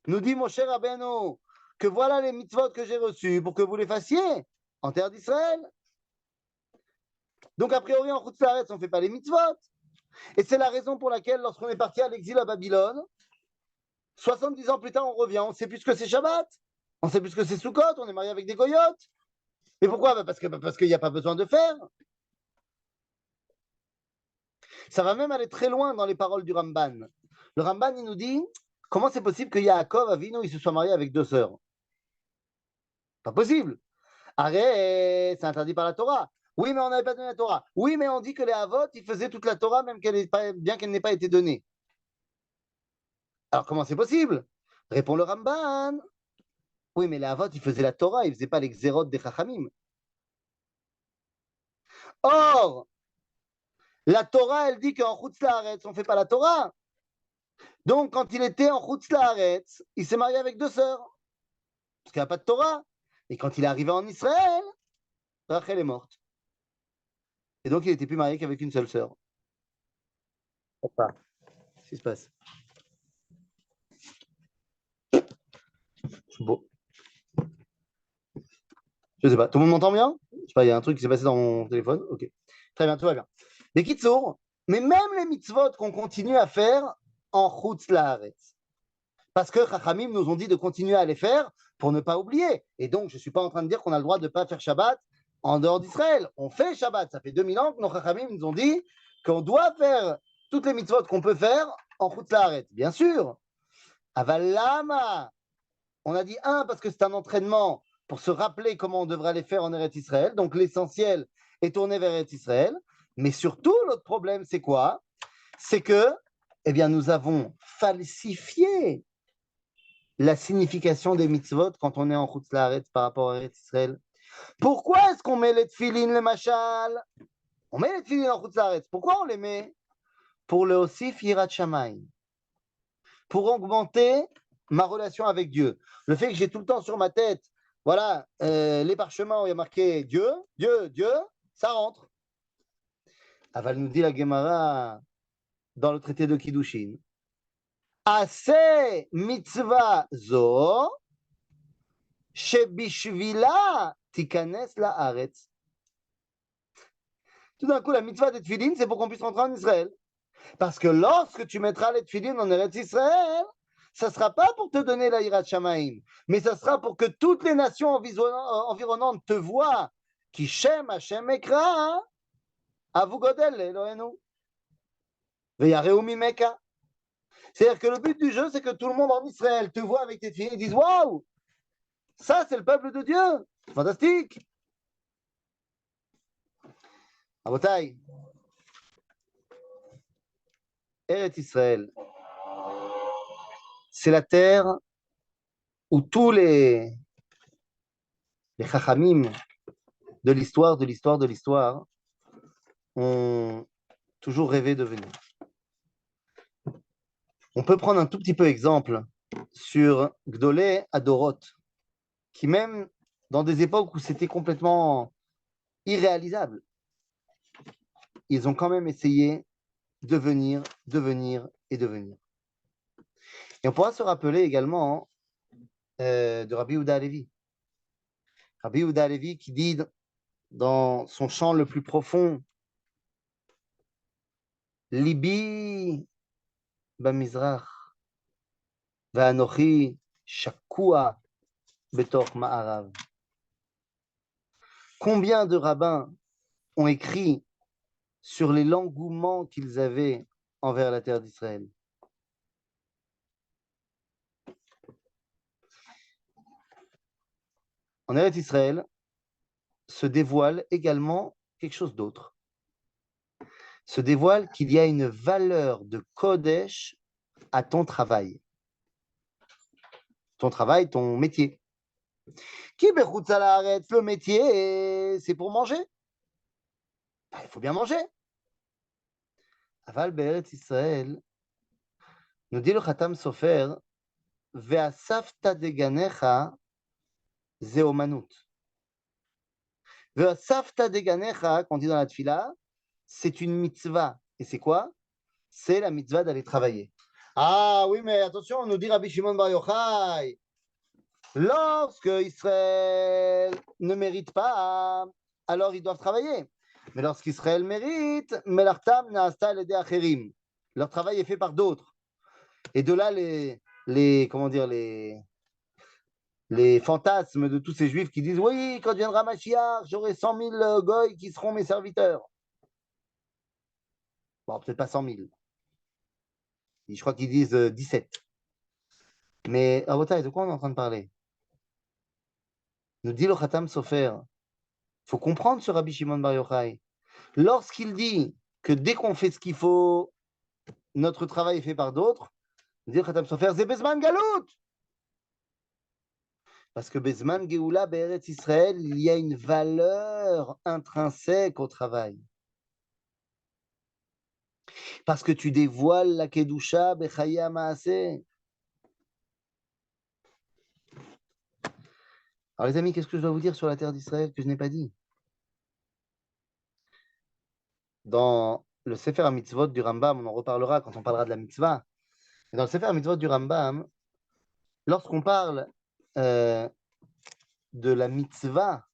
Nous dit Moshe Rabbeinu que voilà les mitzvot que j'ai reçus pour que vous les fassiez en terre d'Israël. Donc a priori en Chutz Laaretz, on ne fait pas les mitzvot. Et c'est la raison pour laquelle lorsqu'on est parti à l'exil à Babylone, 70 ans plus tard, on revient, on ne sait plus ce que c'est Shabbat, on ne sait plus ce que c'est Sukkot, on est marié avec des goyotes. Mais pourquoi? Parce qu'il n'y a pas besoin de faire. Ça va même aller très loin dans les paroles du Ramban. Le Ramban, il nous dit, comment c'est possible que Yaakov Avinu, il se soit marié avec deux sœurs? Pas possible. Arrête, c'est interdit par la Torah. Oui, mais on n'avait pas donné la Torah. Oui, mais on dit que les Havot, ils faisaient toute la Torah, même bien qu'elle n'ait pas été donnée. Alors comment c'est possible? Répond le Ramban. Oui, mais les Havot, ils faisaient la Torah, ils ne faisaient pas les Xérot des Chachamim. Or, la Torah, elle dit qu'en Chutz Laaretz, on ne fait pas la Torah. Donc, quand il était en Chutz Laaretz, il s'est marié avec deux sœurs. Parce qu'il n'y a pas de Torah. Et quand il est arrivé en Israël, Rachel est morte. Et donc, il n'était plus marié qu'avec une seule sœur. Qu'est-ce qui se passe? Bon. Je sais pas. Tout le monde m'entend bien? Je sais pas, il y a un truc qui s'est passé dans mon téléphone. Ok. Très bien, tout va bien. Les kitsour, mais même les mitzvot qu'on continue à faire en Chutz Laaretz. Parce que Chachamim nous ont dit de continuer à les faire pour ne pas oublier. Et donc, je ne suis pas en train de dire qu'on a le droit de ne pas faire Shabbat en dehors d'Israël. On fait Shabbat. Ça fait 2000 ans que nos Chachamim nous ont dit qu'on doit faire toutes les mitzvot qu'on peut faire en Chutz Laaretz. Bien sûr. Avalama. On a dit parce que c'est un entraînement pour se rappeler comment on devrait les faire en Eretz Israël. Donc, l'essentiel est tourné vers Eretz Israël. Mais surtout, l'autre problème, c'est quoi? C'est que, eh bien, nous avons falsifié la signification des mitzvot quand on est en Chutz Laaretz par rapport à Eretz Israël. Pourquoi est-ce qu'on met les tefilines, les machal? On met les tefilines en Chutz Laaretz. Pourquoi on les met? Pour le Osif Yirat Shamayim. Pour augmenter ma relation avec Dieu. Le fait que j'ai tout le temps sur ma tête, voilà, les parchemins où il y a marqué Dieu, Dieu, Dieu, ça rentre. Aval nous dit la Gemara dans le traité de Kiddushin. Ase mitzvah zo, shebishvila tikanes laaretz. Tout d'un coup, la mitzvah des tefilines, c'est pour qu'on puisse rentrer en Israël. Parce que lorsque tu mettras les tefilines en Eretz Israël, ça ne sera pas pour te donner la Yirat Shamaim, mais ça sera pour que toutes les nations environnantes te voient. Qui Shem Hashem Ekra, Avu Godel Elohenu, Veyareu Mimeka. C'est-à-dire que le but du jeu, c'est que tout le monde en Israël te voit avec tes tefilines et disent waouh, ça c'est le peuple de Dieu, fantastique. Abotai, Eretz Israël, c'est la terre où tous les chachamim de l'histoire, de l'histoire, de l'histoire, ont toujours rêvé de venir. On peut prendre un tout petit peu exemple sur Gdolé Adorot, qui même dans des époques où c'était complètement irréalisable, ils ont quand même essayé de venir, de venir et de venir. Et on pourra se rappeler également de Rabbi Yehuda Halevi. Rabbi Yehuda Halevi qui dit dans son chant le plus profond, Libi bamizrach, va'anochi shakua betor ma'arav. Combien de rabbins ont écrit sur les l'engouement qu'ils avaient envers la terre d'Israël? En Eretz Israël se dévoile également quelque chose d'autre. Se dévoile qu'il y a une valeur de Kodesh à ton travail. Ton travail, ton métier. Qui le métier, c'est pour manger. Il faut bien manger. Aval be'eretz Israël, nous dit le Khatam Sofer, ve'asafta deganecha zeomanut. Ve'asafta deganecha, qu'on dit dans la tfila, c'est une mitzvah. Et c'est quoi? C'est la mitzvah d'aller travailler. Ah oui, mais attention, on nous dit Rabbi Shimon Bar Yochai, lorsque Israël ne mérite pas, alors ils doivent travailler. Mais lorsqu'Israël mérite, Melartam na'asta l'ede acherim. Leur travail est fait par d'autres. Et de là, comment dire, les fantasmes de tous ces juifs qui disent oui, quand viendra Mashiach, j'aurai 100 000 goy qui seront mes serviteurs. Bon, peut-être pas 100 000. Je crois qu'ils disent 17. Mais à de quoi on est en train de parler? Nous dit le Khatam Sofer. Il faut comprendre ce Rabbi Shimon Bar Yochai. Lorsqu'il dit que dès qu'on fait ce qu'il faut, notre travail est fait par d'autres, nous dit le Khatam Sofer, c'est Bezman Galout. Parce que Bezman Geoula, Be'eretz Israël, il y a une valeur intrinsèque au travail. Parce que tu dévoiles la Kedusha Bechaya Maaseh. Alors les amis, qu'est-ce que je dois vous dire sur la terre d'Israël que je n'ai pas dit? dans le Sefer HaMitzvot du Rambam, on en reparlera quand on parlera de la mitzvah. Et dans le Sefer HaMitzvot du Rambam, lorsqu'on parle de la mitzvah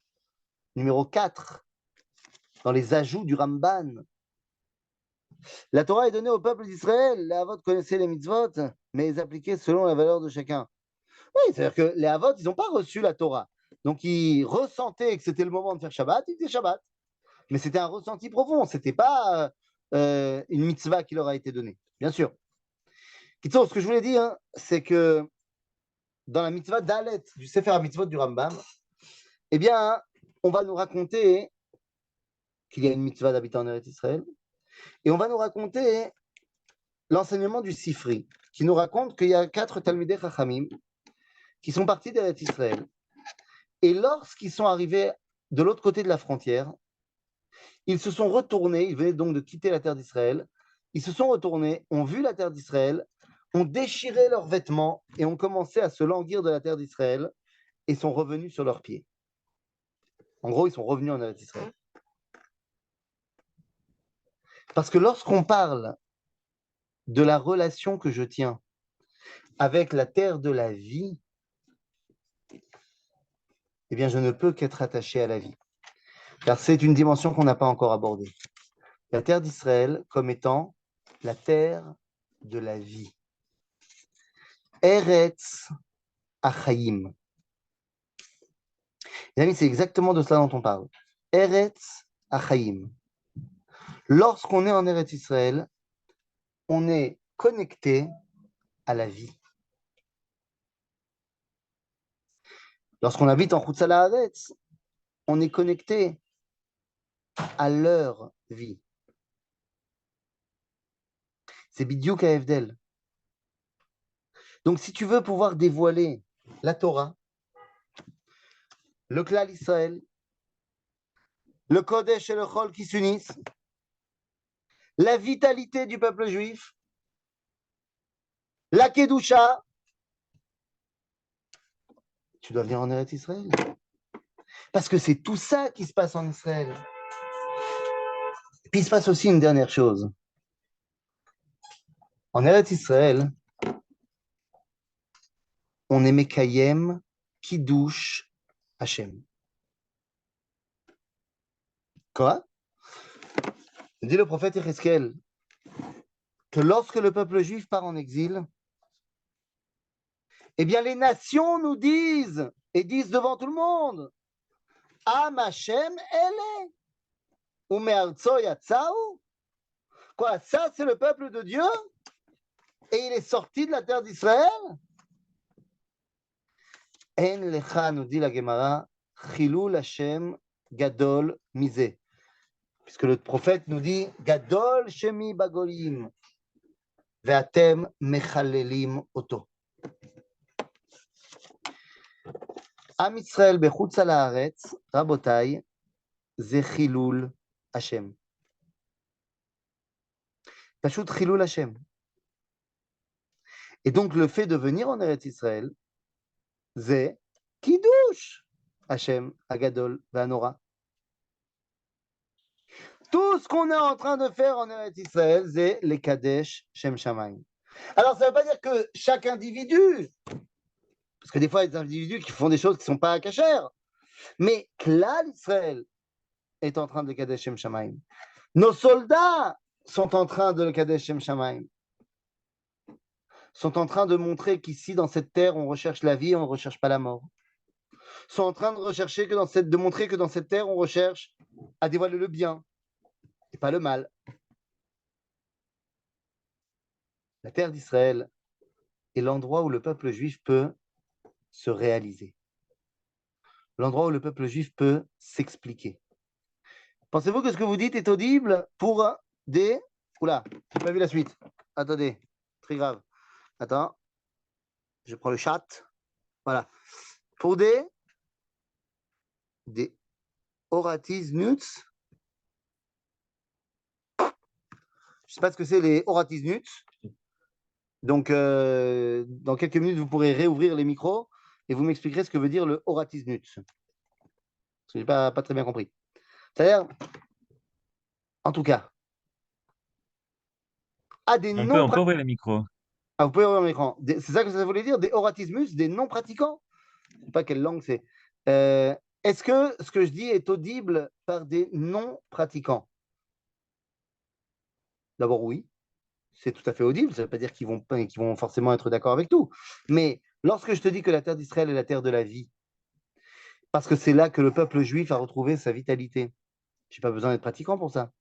numéro 4, dans les ajouts du Ramban, la Torah est donnée au peuple d'Israël. Les Havot connaissaient les mitzvot, mais ils appliquaient selon la valeur de chacun. Oui, c'est-à-dire que les Havot, ils n'ont pas reçu la Torah. Donc, ils ressentaient que c'était le moment de faire Shabbat, ils faisaient Shabbat. Mais c'était un ressenti profond, ce n'était pas une mitzvah qui leur a été donnée, bien sûr. Kitso, ce que je voulais dire, hein, c'est que dans la mitzvah d'Alet, du Sefer HaMitzvot du Rambam, eh bien, on va nous raconter qu'il y a une mitzvah d'habiter en Eretz Israël, et on va nous raconter l'enseignement du Sifri, qui nous raconte qu'il y a 4 Talmidei Chachamim qui sont partis d'Eretz Israël. Et lorsqu'ils sont arrivés de l'autre côté de la frontière, ils se sont retournés, ils venaient donc de quitter la terre d'Israël, ils se sont retournés, ont vu la terre d'Israël, ont déchiré leurs vêtements et ont commencé à se languir de la terre d'Israël et sont revenus sur leurs pieds. En gros, ils sont revenus en Eretz Israël. Parce que lorsqu'on parle de la relation que je tiens avec la terre de la vie, eh bien, je ne peux qu'être attaché à la vie. Car c'est une dimension qu'on n'a pas encore abordée. La terre d'Israël comme étant la terre de la vie. Eretz Achaïm. Les amis, c'est exactement de cela dont on parle. Eretz Achaïm. Lorsqu'on est en Eretz Israël, on est connecté à la vie. Lorsqu'on habite en Chutz La'aretz, on est connecté à leur vie. C'est Bidiouk à Evdel. Donc, si tu veux pouvoir dévoiler la Torah, le Klal Israël, le Kodesh et le Chol qui s'unissent, la vitalité du peuple juif, la Kedusha, tu dois venir en Eretz Israël. Parce que c'est tout ça qui se passe en Israël. Et puis il se passe aussi une dernière chose. En Eretz Israël, on est Mekayem, Kiddush, Hashem. Quoi? Dit le prophète Yecheskel que lorsque le peuple juif part en exil, eh bien les nations nous disent, et disent devant tout le monde, Am Hashem ele, ume'artso yatzau. Quoi, ça c'est le peuple de Dieu? Et il est sorti de la terre d'Israël? En lecha, nous dit la Gemara, chilul Hashem gadol mise. Puisque le prophète nous dit, gadol shemi bagolim, ve'atem mechalelim oto. Am Israël bechutz la'aretz, rabotai, ze chilul Hashem. Pashut chilul Hashem. Et donc le fait de venir en Eretz Israël, c'est Kiddush Hashem Agadol Vanora. Tout ce qu'on est en train de faire en Eretz Israël, c'est les Kadesh Shem Shamayim. Alors ça ne veut pas dire que chaque individu, parce que des fois il y a des individus qui font des choses qui ne sont pas cachères, mais Klal Israël est en train de le Kadesh Shem Shamayim. Nos soldats sont en train de le Kadesh Shem Shamayim. Sont en train de montrer qu'ici, dans cette terre, on recherche la vie, on ne recherche pas la mort. Sont en train de rechercher de montrer que dans cette terre, on recherche à dévoiler le bien et pas le mal. La terre d'Israël est l'endroit où le peuple juif peut se réaliser. L'endroit où le peuple juif peut s'expliquer. Pensez-vous que ce que vous dites est audible pour des... Oula, j'ai pas vu la suite. Attendez, très grave. Attends, je prends le chat. Voilà. Pour des Oratis Nuts. Je ne sais pas ce que c'est les Oratis Nuts. Donc, dans quelques minutes, vous pourrez réouvrir les micros et vous m'expliquerez ce que veut dire le Oratis Nuts. Parce que je n'ai pas très bien compris. C'est-à-dire, en tout cas, à des On peut non-pratiquants. ouvrir le micro. Ah, vous pouvez ouvrir l'écran. C'est ça que ça voulait dire, des oratismus, des non-pratiquants. Je ne sais pas quelle langue c'est. Euh, Est-ce que ce que je dis est audible par des non-pratiquants? D'abord, oui, c'est tout à fait audible. Ça ne veut pas dire qu'ils vont forcément être d'accord avec tout. Mais lorsque je te dis que la terre d'Israël est la terre de la vie, parce que c'est là que le peuple juif a retrouvé sa vitalité, je n'ai pas besoin d'être pratiquant pour ça.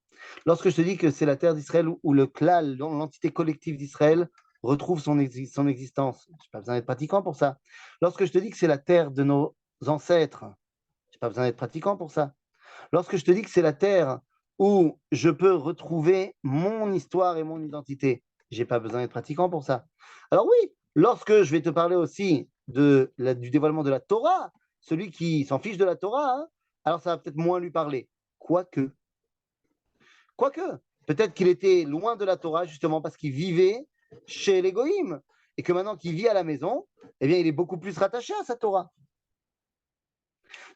Lorsque je te dis que c'est la terre d'Israël où le klal, l'entité collective d'Israël, retrouve son existence, je n'ai pas besoin d'être pratiquant pour ça. Lorsque je te dis que c'est la terre de nos ancêtres, je n'ai pas besoin d'être pratiquant pour ça. Lorsque je te dis que c'est la terre où je peux retrouver mon histoire et mon identité, je n'ai pas besoin d'être pratiquant pour ça. Alors oui, lorsque je vais te parler aussi du dévoilement de la Torah, celui qui s'en fiche de la Torah, hein, alors ça va peut-être moins lui parler. Quoique, peut-être qu'il était loin de la Torah justement parce qu'il vivait chez les Goïms et que maintenant qu'il vit à la maison, eh bien, il est beaucoup plus rattaché à sa Torah.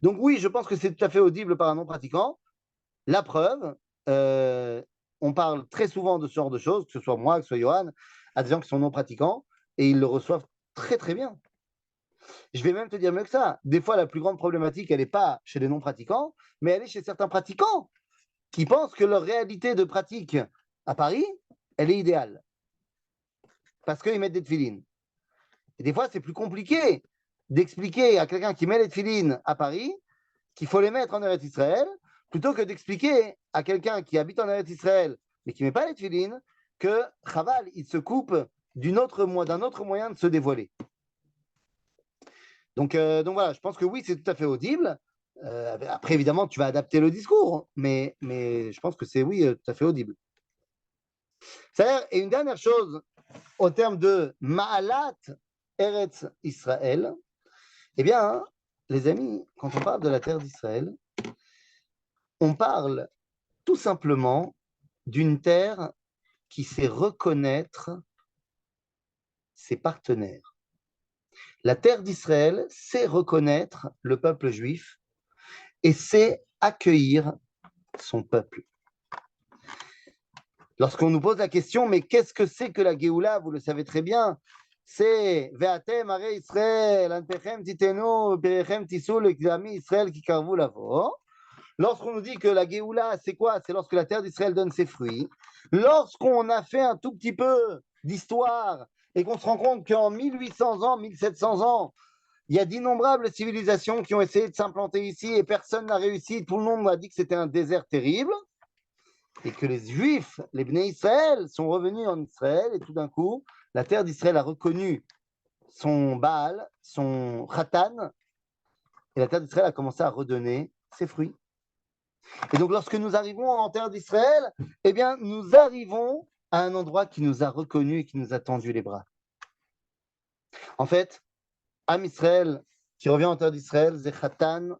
Donc oui, je pense que c'est tout à fait audible par un non-pratiquant. La preuve, on parle très souvent de ce genre de choses, que ce soit moi, que ce soit Johan, à des gens qui sont non-pratiquants, et ils le reçoivent très très bien. Je vais même te dire mieux que ça. Des fois, la plus grande problématique, elle n'est pas chez les non-pratiquants, mais elle est chez certains pratiquants qui pensent que leur réalité de pratique à Paris, elle est idéale. Parce qu'ils mettent des tefilines. Et des fois, c'est plus compliqué d'expliquer à quelqu'un qui met les tefilines à Paris qu'il faut les mettre en Eretz Israël, plutôt que d'expliquer à quelqu'un qui habite en Eretz Israël, mais qui ne met pas les tefilines, que Chaval, il se coupe d'un autre moyen de se dévoiler. Donc voilà, je pense que oui, c'est tout à fait audible. Après, évidemment, tu vas adapter le discours, mais je pense que c'est, oui, tout à fait audible. Et une dernière chose, au terme de Ma'alat Eretz Israël, eh bien, hein, les amis, quand on parle de la terre d'Israël, on parle tout simplement d'une terre qui sait reconnaître ses partenaires. La terre d'Israël sait reconnaître le peuple juif et sait accueillir son peuple. Lorsqu'on nous pose la question, mais qu'est-ce que c'est que la Géoula? Vous le savez très bien, c'est Ve'atem are Israël, anpechem titenu, perechem tisul, ekzami Israël ki karvu lavo. Lorsqu'on nous dit que la Géoula, c'est quoi? C'est lorsque la terre d'Israël donne ses fruits. Lorsqu'on a fait un tout petit peu d'histoire et qu'on se rend compte qu'en 1800 ans, 1700 ans, il y a d'innombrables civilisations qui ont essayé de s'implanter ici et personne n'a réussi. Tout le monde a dit que c'était un désert terrible et que les Juifs, les Bnei Israël, sont revenus en Israël et tout d'un coup, la terre d'Israël a reconnu son Baal, son Khatan, et la terre d'Israël a commencé à redonner ses fruits. Et donc, lorsque nous arrivons en terre d'Israël, eh bien, nous arrivons à un endroit qui nous a reconnus et qui nous a tendu les bras. En fait, Am Israël, qui revient en terre d'Israël, c'est Khatan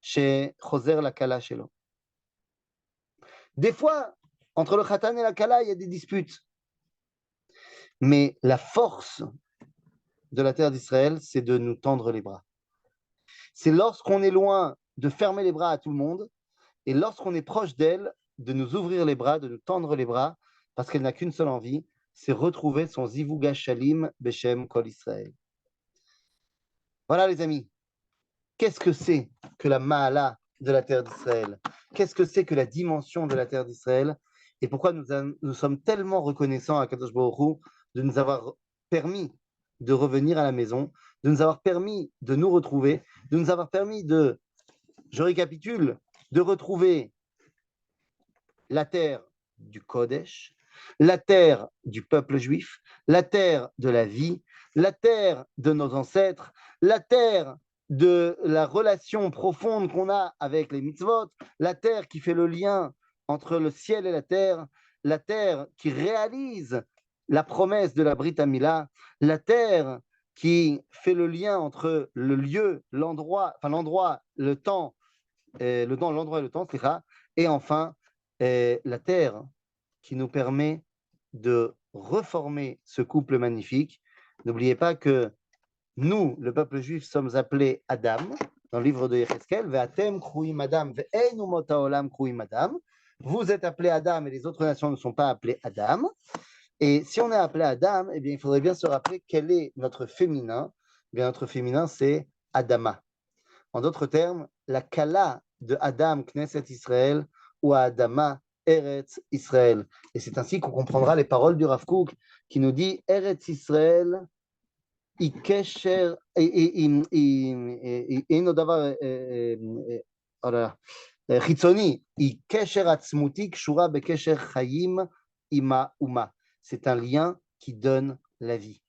chez Choser la Kala Shelo. Des fois, entre le Khatan et la Kala, il y a des disputes. Mais la force de la terre d'Israël, c'est de nous tendre les bras. C'est lorsqu'on est loin de fermer les bras à tout le monde, et lorsqu'on est proche d'elle, de nous ouvrir les bras, de nous tendre les bras, parce qu'elle n'a qu'une seule envie, c'est retrouver son Zivuga Shalim Beshem Kol Israël. Voilà les amis, qu'est-ce que c'est que la Ma'ala de la terre d'Israël? Qu'est-ce que c'est que la dimension de la terre d'Israël? Et pourquoi nous sommes tellement reconnaissants à Kadosh Baruch Hu de nous avoir permis de revenir à la maison, de nous avoir permis de nous retrouver, de nous avoir permis je récapitule, de retrouver la terre du Kodesh, la terre du peuple juif, la terre de la vie, la terre de nos ancêtres, la terre de la relation profonde qu'on a avec les mitzvot, la terre qui fait le lien entre le ciel et la terre qui réalise la promesse de la Brit Hamila, la terre qui fait le lien entre le lieu, l'endroit, le temps, l'endroit et le temps, et enfin la terre qui nous permet de reformer ce couple magnifique. N'oubliez pas que nous, le peuple juif, sommes appelés Adam, dans le livre de Yecheskel, Ve'atem kruim Adam, ve'ein umot ha'olam kruim Adam. Vous êtes appelés Adam et les autres nations ne sont pas appelées Adam. Et si on est appelé Adam, eh bien, il faudrait bien se rappeler quel est notre féminin. Eh bien, notre féminin, c'est Adama. En d'autres termes, la Kala de Adam, Knesset Israël, ou Adama, Eretz Israël. Et c'est ainsi qu'on comprendra les paroles du Rav Kook qui nous dit Eretz Israël, Ikesher, אינו דבר, חיצוני, היא קשר עצמותי קשורה בקשר חיים עם האומה. C'est un lien qui donne la vie.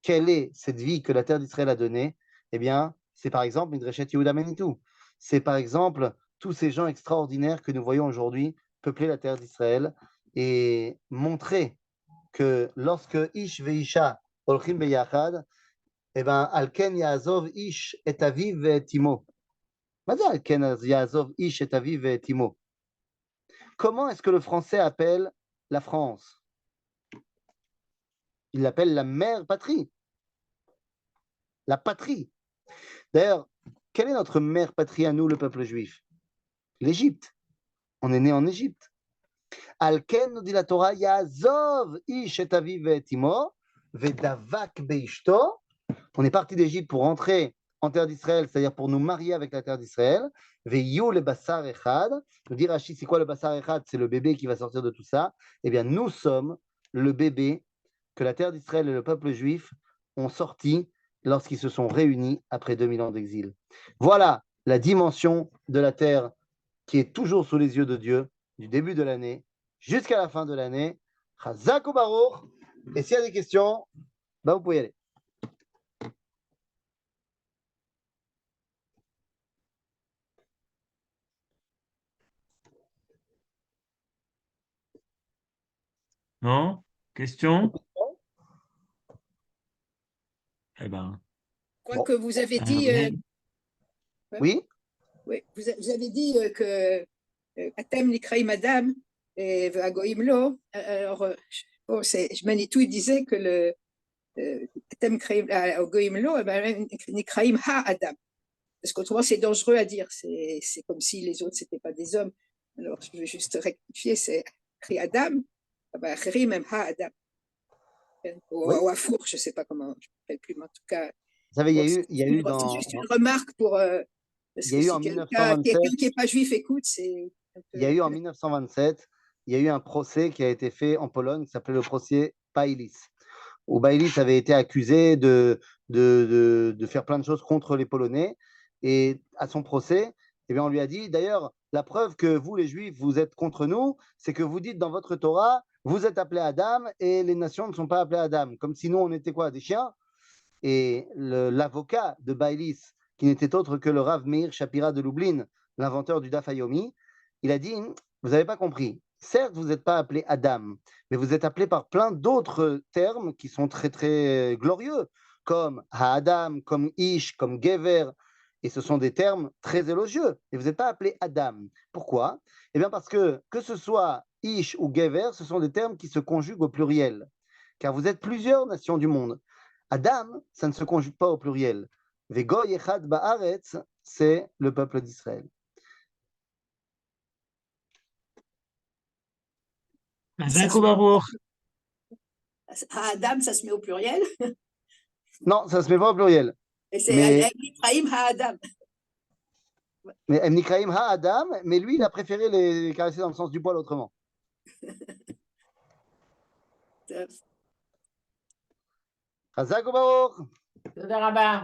Quelle est cette vie que la terre d'Israël a donnée? Eh bien, c'est par exemple Midreshet Yehuda Manitou. C'est par exemple tous ces gens extraordinaires que nous voyons aujourd'hui peupler la terre d'Israël et montrer que lorsque Ish ve'isha olchim beyachad, eh bien, Alken Yaazov Ish et aviv et imo. Alken Yaazov Ish et aviv et imo. Comment est-ce que le français appelle la France? Il l'appelle la mère patrie. La patrie. D'ailleurs, quelle est notre mère patrie à nous, le peuple juif? L'Égypte. On est né en Égypte. Alken, nous dit la Torah, Yaazov Ish et aviv et imo, vedavak beishto. On est parti d'Égypte pour rentrer en terre d'Israël, c'est-à-dire pour nous marier avec la terre d'Israël. Veyu le basar echad. Nous dit Rashi, c'est quoi le basar echad? C'est le bébé qui va sortir de tout ça. Eh bien, nous sommes le bébé que la terre d'Israël et le peuple juif ont sorti lorsqu'ils se sont réunis après 2000 ans d'exil. Voilà la dimension de la terre qui est toujours sous les yeux de Dieu, du début de l'année jusqu'à la fin de l'année. Chazak ou Baruch. Et s'il y a des questions, ben vous pouvez y aller. Non? Question? Eh ben, Je crois Bon. que vous avez dit, Oui? oui, vous avez dit que Atem Nikraï Madame et Vagoim Lo. Alors, bon, Manitou il disait que le Atem Goim Lo, Nikraïm Ha Adam. Parce qu'autrement, c'est dangereux à dire. C'est comme si les autres, c'était pas des hommes. Alors, je veux juste rectifier, c'est Kri Adam, même Ha Adam. Ou Afour, je ne sais pas comment, je ne me rappelle plus, mais en tout cas. Vous savez, C'est juste une remarque pour. Parce que si quelqu'un qui n'est pas juif écoute, c'est. Il y a eu en 1927, il y a eu un procès qui a été fait en Pologne qui s'appelait le procès Bailis, où Bailis avait été accusé de faire plein de choses contre les Polonais. Et à son procès, eh bien, on lui a dit, d'ailleurs, la preuve que vous, les Juifs, vous êtes contre nous, c'est que vous dites dans votre Torah, vous êtes appelés Adam et les nations ne sont pas appelées Adam. Comme si nous, on était quoi, des chiens? Et l'avocat de Bailis, qui n'était autre que le Rav Meir Shapira de Lublin, l'inventeur du Daf Yomi, il a dit, vous n'avez pas compris, certes, vous n'êtes pas appelé Adam, mais vous êtes appelé par plein d'autres termes qui sont très, très glorieux, comme Ha-Adam, comme Ish, comme Gever, et ce sont des termes très élogieux, et vous n'êtes pas appelé Adam. Pourquoi? Eh bien parce que ce soit Ish ou Gever, ce sont des termes qui se conjuguent au pluriel, car vous êtes plusieurs nations du monde. Adam, ça ne se conjugue pas au pluriel. Vegoy Echad Ba'aretz, c'est le peuple d'Israël. Chazak ou Baruch. Adam, ça se met au pluriel. Non, ça ne se met pas au pluriel. Et c'est Nikraïm Ha-Adam. Mais Emnikraïm Ha-Adam, mais lui, il a préféré les caresser dans le sens du poil autrement. Chazak ou Baruch. תודה רבה.